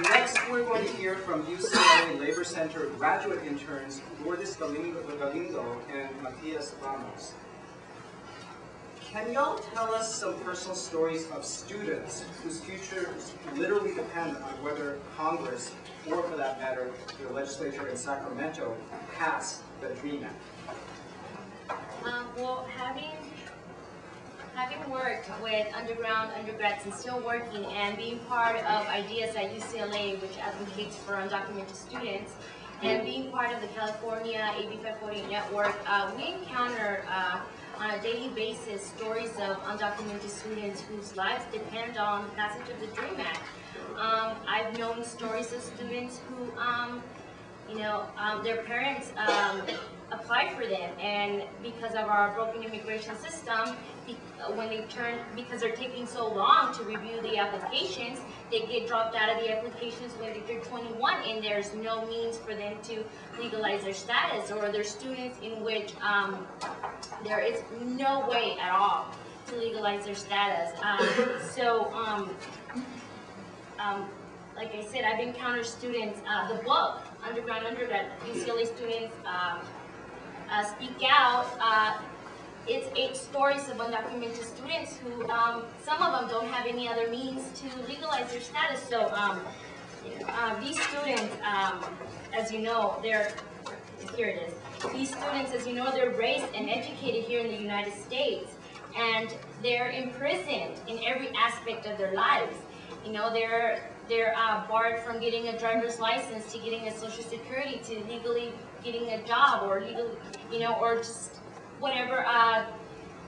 Next, we're going to hear from UCLA Labor Center graduate interns Lourdes Galindo and Matias Ramos. Can y'all tell us some personal stories of students whose futures literally depend on whether Congress, or for that matter, the legislature in Sacramento, pass the DREAM Act? Well, having worked with undergrads and still working and being part of Ideas at UCLA, which advocates for undocumented students, and being part of the California AB 548 network, we encounter on a daily basis stories of undocumented students whose lives depend on the passage of the DREAM Act. I've known stories of students who, their parents applied for them, and because of our broken immigration system, because they're taking so long to review the applications, they get dropped out of the applications when they're 21, and there's no means for them to legalize their status, or they're students in which there is no way at all to legalize their status. Like I said, I've encountered students, the book, Undergrad, UCLA students speak out. It's 8 stories of undocumented students who, some of them don't have any other means to legalize their status. So these students, as you know, here it is. These students, as you know, they're raised and educated here in the United States, and they're imprisoned in every aspect of their lives. You know, they're barred from getting a driver's license, to getting a Social Security, to legally getting a job, or or just whatever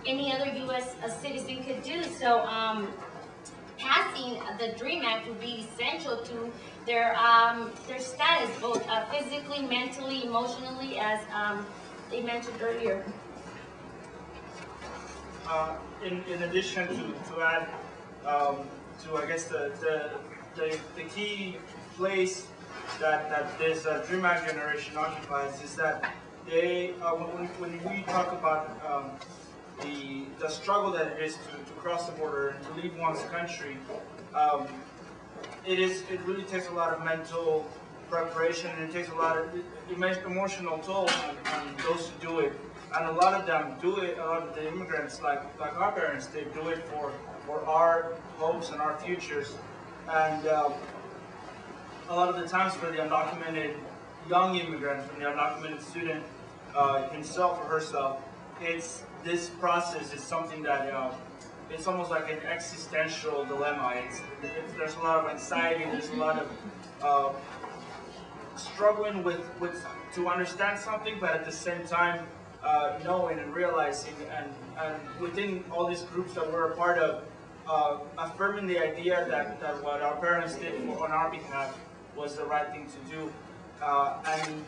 any other U.S. citizen could do. So passing the DREAM Act would be essential to their status, both physically, mentally, emotionally, as they mentioned earlier. In addition to add to, I guess, the key place that this DREAM Act generation occupies is that they, when we talk about the struggle that it is to cross the border and to leave one's country, it really takes a lot of mental preparation, and it takes a lot of emotional toll on those who do it. And a lot of them do it, a lot of the immigrants, like our parents, they do it for our hopes and our futures. And a lot of the times for the undocumented young immigrant, from the undocumented student himself or herself, this process is something that it's almost like an existential dilemma. There's a lot of anxiety, there's a lot of struggling with to understand something, but at the same time knowing and realizing, and within all these groups that we're a part of, affirming the idea that what our parents did on our behalf was the right thing to do. And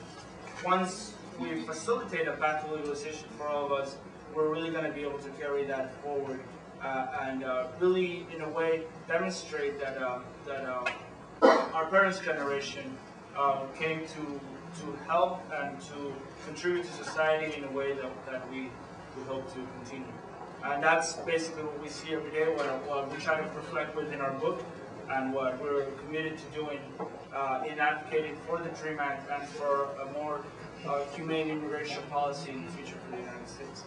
once we facilitate a path to legalization for all of us, we're really going to be able to carry that forward and really, in a way, demonstrate that our parents' generation came to help and to contribute to society in a way that we hope to continue. And that's basically what we see every day, what we try to reflect within our book, and what we're committed to doing in advocating for the DREAM Act and for a more humane immigration policy in the future for the United States.